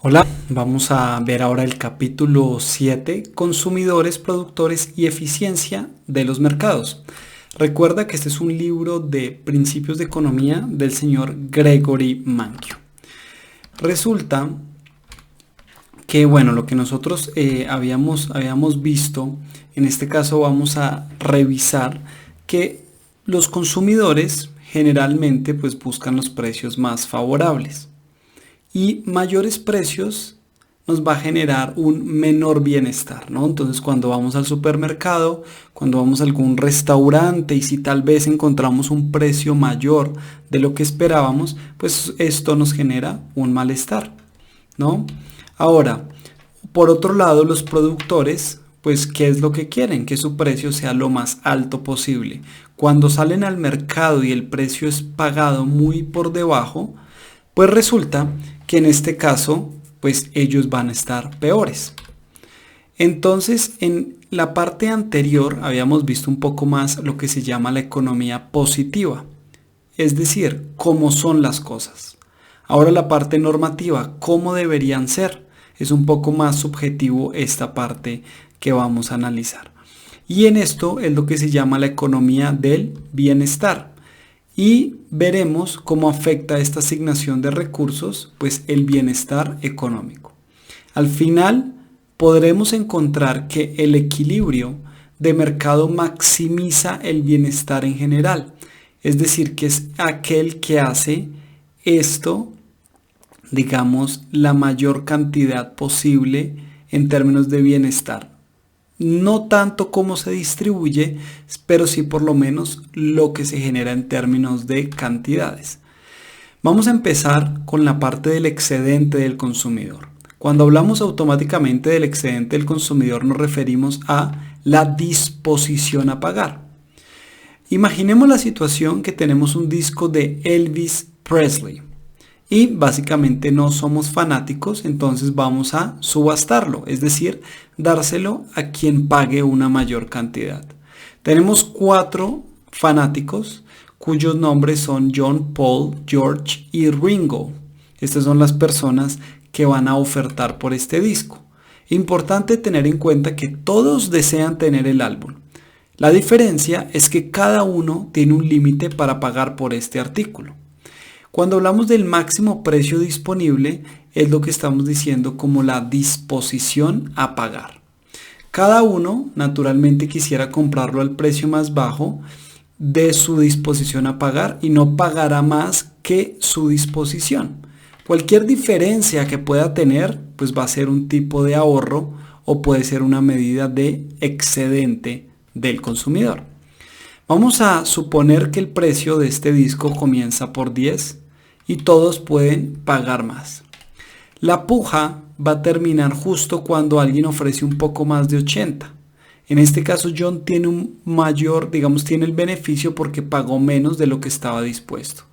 Hola, vamos a ver ahora el capítulo 7, consumidores, productores y eficiencia de los mercados. Recuerda que este es un libro de principios de economía del señor Gregory Mankiw. Resulta que, bueno, lo que nosotros habíamos visto, en este caso vamos a revisar que los consumidores generalmente pues buscan los precios más favorables. Y mayores precios nos va a generar un menor bienestar, ¿no? Entonces cuando vamos al supermercado, cuando vamos a algún restaurante y si tal vez encontramos un precio mayor de lo que esperábamos, pues esto nos genera un malestar, ¿no? Ahora, por otro lado, los productores, pues, ¿qué es lo que quieren? Que su precio sea lo más alto posible. Cuando salen al mercado y el precio es pagado muy por debajo, pues resulta que en este caso, pues ellos van a estar peores. Entonces, en la parte anterior habíamos visto un poco más lo que se llama la economía positiva, es decir, cómo son las cosas. Ahora la parte normativa, cómo deberían ser, es un poco más subjetivo esta parte que vamos a analizar. Y en esto es lo que se llama la economía del bienestar. Y veremos cómo afecta esta asignación de recursos, pues el bienestar económico. Al final podremos encontrar que el equilibrio de mercado maximiza el bienestar en general. Es decir, que es aquel que hace esto, digamos, la mayor cantidad posible en términos de bienestar. No tanto cómo se distribuye, pero sí por lo menos lo que se genera en términos de cantidades. Vamos a empezar con la parte del excedente del consumidor. Cuando hablamos automáticamente del excedente del consumidor nos referimos a la disposición a pagar. Imaginemos la situación que tenemos un disco de Elvis Presley. Y básicamente no somos fanáticos, entonces vamos a subastarlo, es decir, dárselo a quien pague una mayor cantidad. Tenemos 4 fanáticos cuyos nombres son John, Paul, George y Ringo. Estas son las personas que van a ofertar por este disco. Importante tener en cuenta que todos desean tener el álbum. La diferencia es que cada uno tiene un límite para pagar por este artículo. Cuando hablamos del máximo precio disponible, es lo que estamos diciendo como la disposición a pagar. Cada uno, naturalmente, quisiera comprarlo al precio más bajo de su disposición a pagar y no pagará más que su disposición. Cualquier diferencia que pueda tener, pues va a ser un tipo de ahorro o puede ser una medida de excedente del consumidor. Vamos a suponer que el precio de este disco comienza por 10 y todos pueden pagar más. La puja va a terminar justo cuando alguien ofrece un poco más de 80. En este caso John tiene un mayor, digamos, tiene el beneficio porque pagó menos de lo que estaba dispuesto.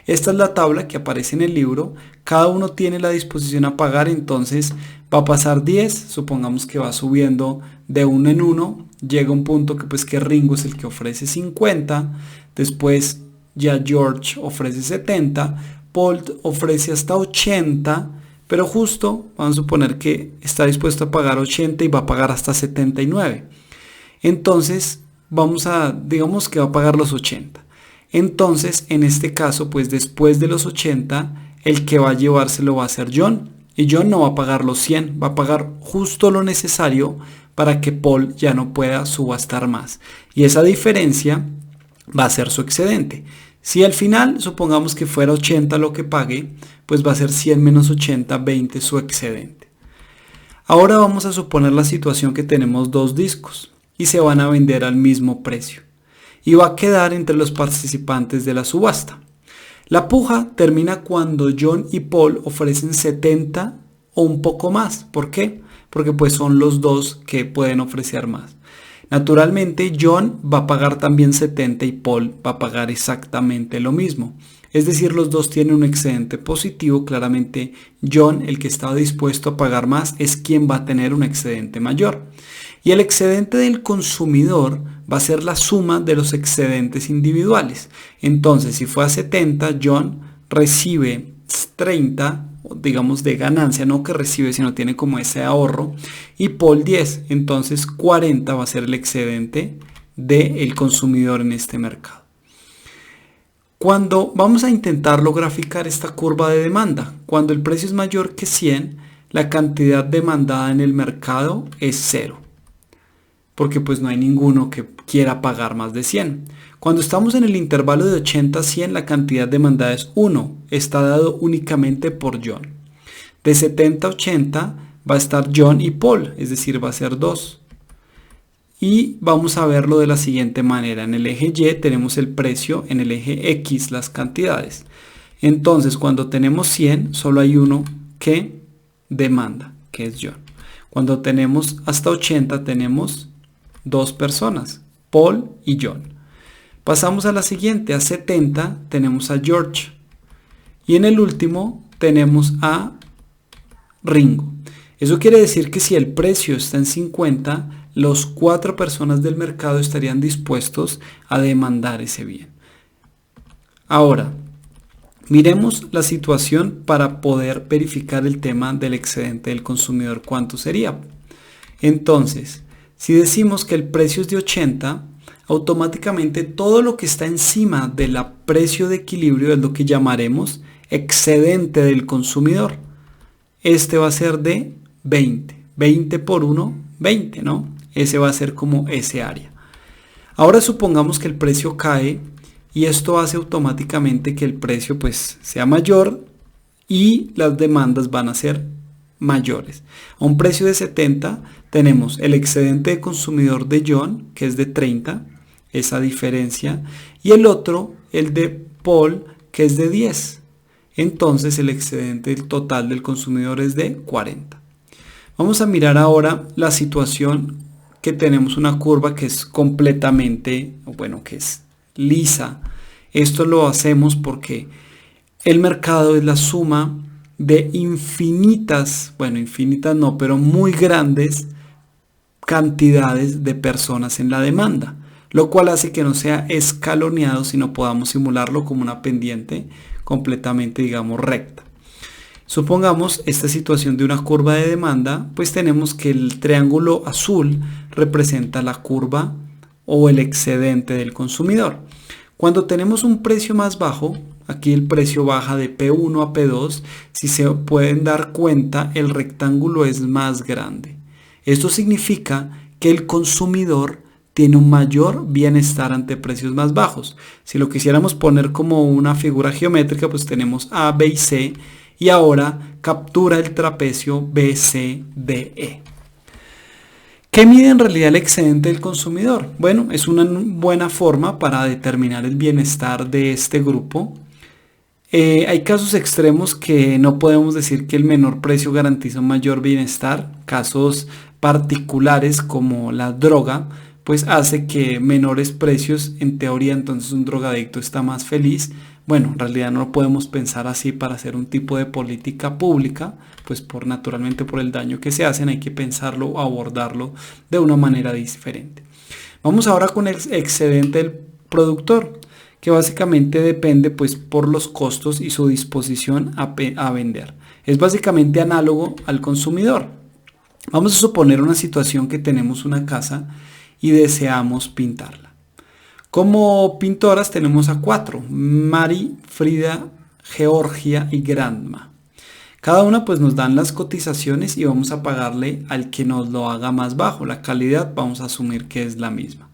Esta es la tabla que aparece en el libro. Cada uno tiene la disposición a pagar, entonces va a pasar 10. Supongamos que va subiendo de uno en uno. Llega un punto que Ringo es el que ofrece 50. Después ya George ofrece 70. Paul ofrece hasta 80. Pero justo vamos a suponer que está dispuesto a pagar 80 y va a pagar hasta 79. Entonces digamos que va a pagar los 80. Entonces, en este caso, pues después de los 80, el que va a llevárselo va a ser John. Y John no va a pagar los 100, va a pagar justo lo necesario para que Paul ya no pueda subastar más. Y esa diferencia va a ser su excedente. Si al final, supongamos que fuera 80 lo que pague, pues va a ser 100 menos 80, 20 su excedente. Ahora vamos a suponer la situación que tenemos 2 discos y se van a vender al mismo precio. Y va a quedar entre los participantes de la subasta. La puja termina cuando John y Paul ofrecen 70 o un poco más. ¿Por qué? Porque pues son los dos que pueden ofrecer más. Naturalmente John va a pagar también 70 y Paul va a pagar exactamente lo mismo. Es decir, los dos tienen un excedente positivo. Claramente John, el que estaba dispuesto a pagar más, es quien va a tener un excedente mayor. Y el excedente del consumidor va a ser la suma de los excedentes individuales. Entonces, si fue a 70, John recibe 30 digamos, de ganancia, no que recibe, sino tiene como ese ahorro, y Paul 10. Entonces 40 va a ser el excedente del consumidor en este mercado. Cuando vamos a intentarlo graficar esta curva de demanda, cuando el precio es mayor que 100, la cantidad demandada en el mercado es 0, porque pues no hay ninguno que quiera pagar más de 100. Cuando estamos en el intervalo de 80 a 100, la cantidad demandada es 1, está dado únicamente por John. De 70 a 80 va a estar John y Paul, es decir, va a ser 2. Y vamos a verlo de la siguiente manera. En el eje Y tenemos el precio, en el eje X las cantidades. Entonces, cuando tenemos 100, solo hay uno que demanda, que es John. Cuando tenemos hasta 80, tenemos 2 personas, Paul y John. Pasamos a la siguiente, a 70 tenemos a George. Y en el último tenemos a Ringo. Eso quiere decir que si el precio está en 50, los 4 personas del mercado estarían dispuestos a demandar ese bien. Ahora, miremos la situación para poder verificar el tema del excedente del consumidor. ¿Cuánto sería? Entonces, si decimos que el precio es de 80, automáticamente todo lo que está encima del precio de equilibrio es lo que llamaremos excedente del consumidor. Este va a ser de 20. 20 por 1, 20, ¿no? Ese va a ser como ese área. Ahora supongamos que el precio cae y esto hace automáticamente que el precio pues sea mayor y las demandas van a ser mayores. A un precio de 70 tenemos el excedente de consumidor de John, que es de 30, esa diferencia, y el otro, el de Paul, que es de 10. Entonces el excedente total del consumidor es de 40. Vamos a mirar ahora la situación que tenemos una curva que es completamente, bueno, que es lisa. Esto lo hacemos porque el mercado es la suma de infinitas, bueno, infinitas no, pero muy grandes cantidades de personas en la demanda, lo cual hace que no sea escaloneado, sino podamos simularlo como una pendiente completamente, digamos, recta. Supongamos esta situación de una curva de demanda, pues tenemos que el triángulo azul representa la curva o el excedente del consumidor. Cuando tenemos un precio más bajo, aquí el precio baja de P1 a P2, si se pueden dar cuenta, el rectángulo es más grande. Esto significa que el consumidor tiene un mayor bienestar ante precios más bajos. Si lo quisiéramos poner como una figura geométrica, pues tenemos A, B y C, y ahora captura el trapecio BCDE. ¿Qué mide en realidad el excedente del consumidor? Bueno, es una buena forma para determinar el bienestar de este grupo. Hay casos extremos que no podemos decir que el menor precio garantiza un mayor bienestar. Casos particulares como la droga, pues hace que menores precios, en teoría entonces un drogadicto está más feliz. Bueno, en realidad no lo podemos pensar así para hacer un tipo de política pública, pues naturalmente por el daño que se hacen hay que pensarlo o abordarlo de una manera diferente. Vamos ahora con el excedente del productor, que básicamente depende pues por los costos y su disposición a vender. Es básicamente análogo al consumidor. Vamos a suponer una situación que tenemos una casa y deseamos pintarla. Como pintoras tenemos a 4, Mari, Frida, Georgia y Grandma. Cada una pues nos dan las cotizaciones y vamos a pagarle al que nos lo haga más bajo. La calidad vamos a asumir que es la misma.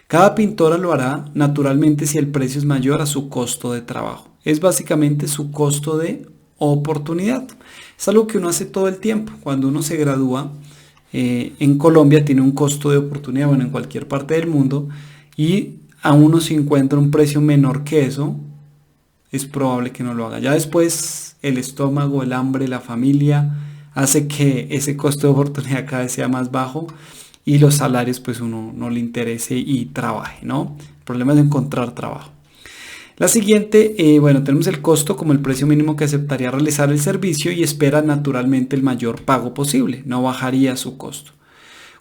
Cada pintora lo hará naturalmente si el precio es mayor a su costo de trabajo. Es básicamente su costo de oportunidad. Es algo que uno hace todo el tiempo. Cuando uno se gradúa, en Colombia tiene un costo de oportunidad, bueno, en cualquier parte del mundo, y a uno se encuentra un precio menor que eso, es probable que no lo haga. Ya después el estómago, el hambre, la familia hace que ese costo de oportunidad cada vez sea más bajo y los salarios pues uno no le interese y trabaje, ¿no? El problema es encontrar trabajo. La siguiente, bueno, tenemos el costo como el precio mínimo que aceptaría realizar el servicio y espera naturalmente el mayor pago posible, no bajaría su costo.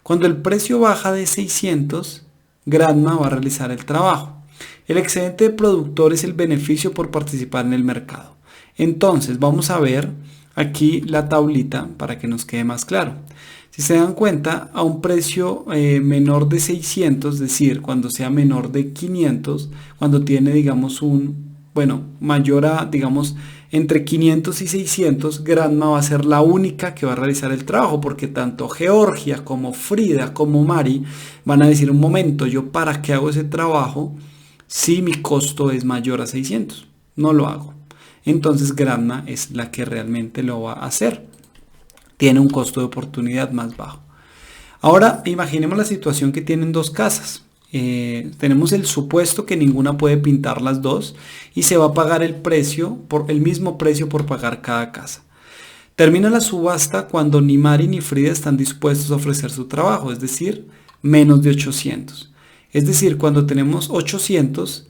Cuando el precio baja de 600, Grandma va a realizar el trabajo. El excedente de productor es el beneficio por participar en el mercado. Entonces vamos a ver aquí la tablita para que nos quede más claro. Si se dan cuenta, a un precio menor de 600, es decir, cuando sea menor de 500, cuando tiene, digamos, mayor a, digamos, entre 500 y 600, Granma va a ser la única que va a realizar el trabajo, porque tanto Georgia como Frida como Mari van a decir: un momento, ¿yo para qué hago ese trabajo si mi costo es mayor a 600? No lo hago. Entonces Granma es la que realmente lo va a hacer. Tiene un costo de oportunidad más bajo. Ahora imaginemos la situación que tienen dos casas. Tenemos el supuesto que ninguna puede pintar las dos y se va a pagar el mismo precio por pagar cada casa. Termina la subasta cuando ni Mari ni Frida están dispuestos a ofrecer su trabajo, es decir, menos de 800. Es decir, cuando tenemos 800,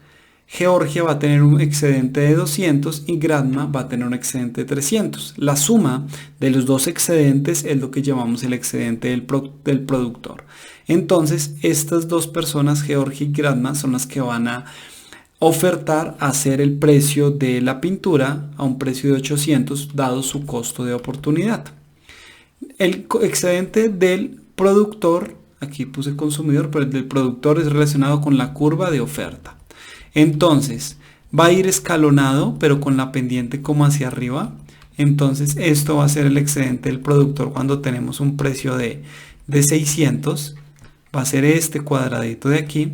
Georgia va a tener un excedente de 200 y Granma va a tener un excedente de 300. La suma de los dos excedentes es lo que llamamos el excedente del productor. Entonces, estas dos personas, Georgia y Granma, son las que van a ofertar hacer el precio de la pintura a un precio de 800 dado su costo de oportunidad. El excedente del productor, aquí puse consumidor, pero el del productor es relacionado con la curva de oferta. Entonces va a ir escalonado, pero con la pendiente como hacia arriba. Entonces esto va a ser el excedente del productor cuando tenemos un precio de 600. Va a ser este cuadradito de aquí.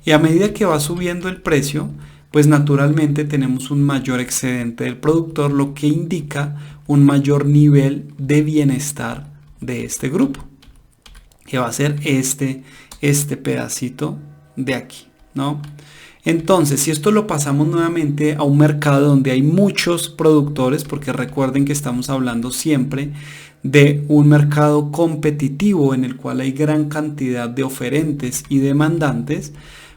Y a medida que va subiendo el precio, pues naturalmente tenemos un mayor excedente del productor, lo que indica un mayor nivel de bienestar de este grupo, que va a ser este pedacito de aquí, ¿no? Entonces, si esto lo pasamos nuevamente a un mercado donde hay muchos productores, porque recuerden que estamos hablando siempre de un mercado competitivo en el cual hay gran cantidad de oferentes y demandantes,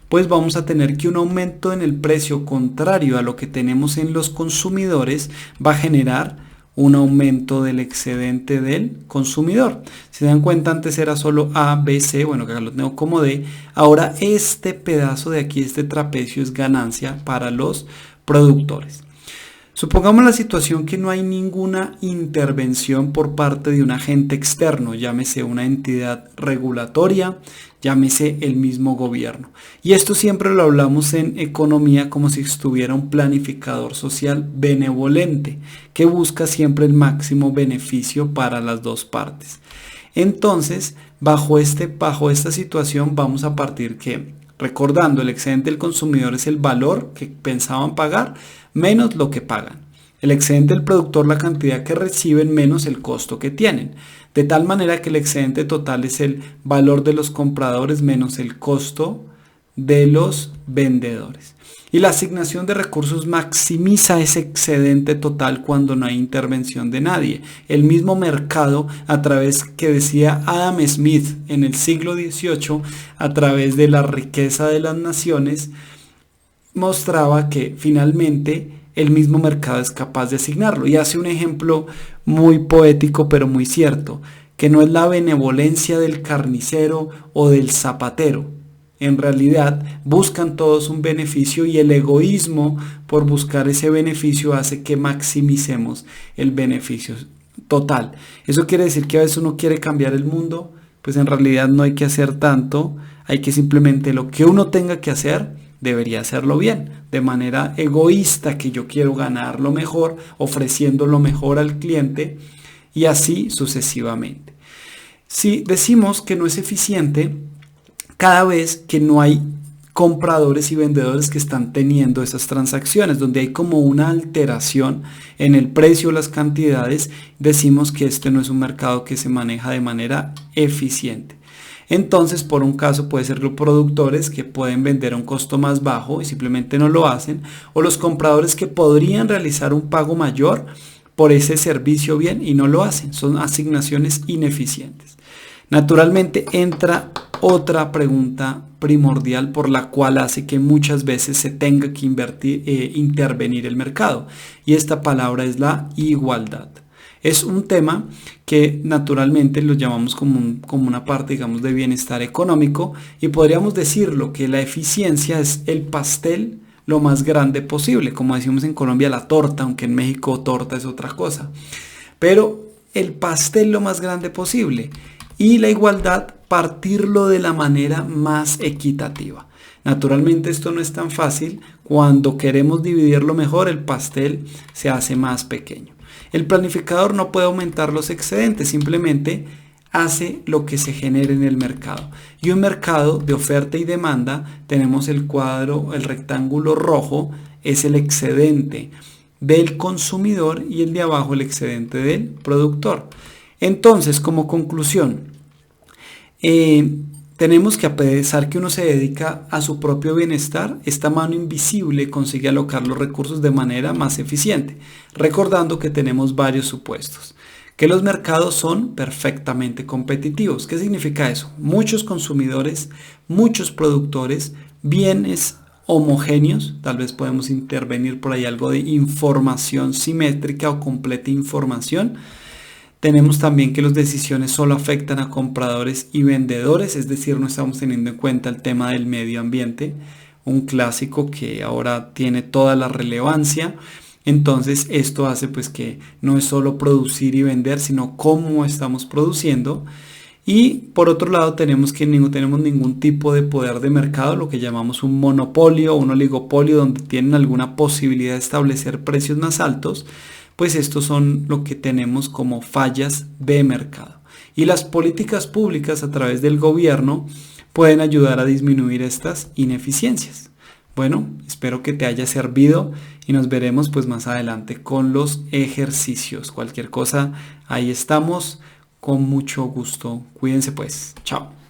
pues vamos a tener que un aumento en el precio contrario a lo que tenemos en los consumidores va a generar un aumento del excedente del consumidor. Si se dan cuenta, antes era solo A, B, C, bueno, que acá lo tengo como D. Ahora este pedazo de aquí, este trapecio, es ganancia para los productores. Supongamos la situación que no hay ninguna intervención por parte de un agente externo, llámese una entidad regulatoria, llámese el mismo gobierno. Y esto siempre lo hablamos en economía como si estuviera un planificador social benevolente, que busca siempre el máximo beneficio para las dos partes. Entonces, bajo esta situación vamos a partir que, recordando, el excedente del consumidor es el valor que pensaban pagar menos lo que pagan. El excedente del productor, la cantidad que reciben menos el costo que tienen. De tal manera que el excedente total es el valor de los compradores menos el costo de los vendedores. Y la asignación de recursos maximiza ese excedente total cuando no hay intervención de nadie. El mismo mercado, a través que decía Adam Smith en el siglo XVIII, a través de la riqueza de las naciones, mostraba que finalmente el mismo mercado es capaz de asignarlo. Y hace un ejemplo muy poético pero muy cierto, que no es la benevolencia del carnicero o del zapatero. En realidad buscan todos un beneficio y el egoísmo por buscar ese beneficio hace que maximicemos el beneficio total. Eso quiere decir que a veces uno quiere cambiar el mundo, pues en realidad no hay que hacer tanto, hay que simplemente lo que uno tenga que hacer, debería hacerlo bien, de manera egoísta, que yo quiero ganar lo mejor, ofreciendo lo mejor al cliente y así sucesivamente. Si decimos que no es eficiente, cada vez que no hay compradores y vendedores que están teniendo esas transacciones, donde hay como una alteración en el precio o las cantidades, decimos que este no es un mercado que se maneja de manera eficiente. Entonces, por un caso puede ser los productores que pueden vender a un costo más bajo y simplemente no lo hacen, o los compradores que podrían realizar un pago mayor por ese servicio bien y no lo hacen. Son asignaciones ineficientes. Naturalmente entra otra pregunta primordial por la cual hace que muchas veces se tenga que intervenir el mercado, y esta palabra es la igualdad. Es un tema que naturalmente lo llamamos como una parte, digamos, de bienestar económico, y podríamos decirlo que la eficiencia es el pastel lo más grande posible, como decimos en Colombia, la torta, aunque en México torta es otra cosa. pero el pastel lo más grande posible y la igualdad partirlo de la manera más equitativa. Naturalmente esto no es tan fácil. Cuando queremos dividirlo mejor, el pastel se hace más pequeño. El planificador no puede aumentar los excedentes, simplemente hace lo que se genere en el mercado. Y un mercado de oferta y demanda, tenemos el cuadro, el rectángulo rojo, es el excedente del consumidor y el de abajo el excedente del productor. Entonces, como conclusión, tenemos que, a pesar que uno se dedica a su propio bienestar, esta mano invisible consigue alocar los recursos de manera más eficiente, recordando que tenemos varios supuestos. Que los mercados son perfectamente competitivos. ¿Qué significa eso? Muchos consumidores, muchos productores, bienes homogéneos, tal vez podemos intervenir por ahí algo de información simétrica o completa información. Tenemos también que las decisiones solo afectan a compradores y vendedores, es decir, no estamos teniendo en cuenta el tema del medio ambiente, un clásico que ahora tiene toda la relevancia. Entonces esto hace pues que no es solo producir y vender, sino cómo estamos produciendo. Y por otro lado tenemos que no tenemos ningún tipo de poder de mercado, lo que llamamos un monopolio o un oligopolio, donde tienen alguna posibilidad de establecer precios más altos. Pues estos son lo que tenemos como fallas de mercado. Y las políticas públicas a través del gobierno pueden ayudar a disminuir estas ineficiencias. Bueno, espero que te haya servido y nos veremos pues más adelante con los ejercicios. Cualquier cosa, ahí estamos con mucho gusto. Cuídense pues. Chao.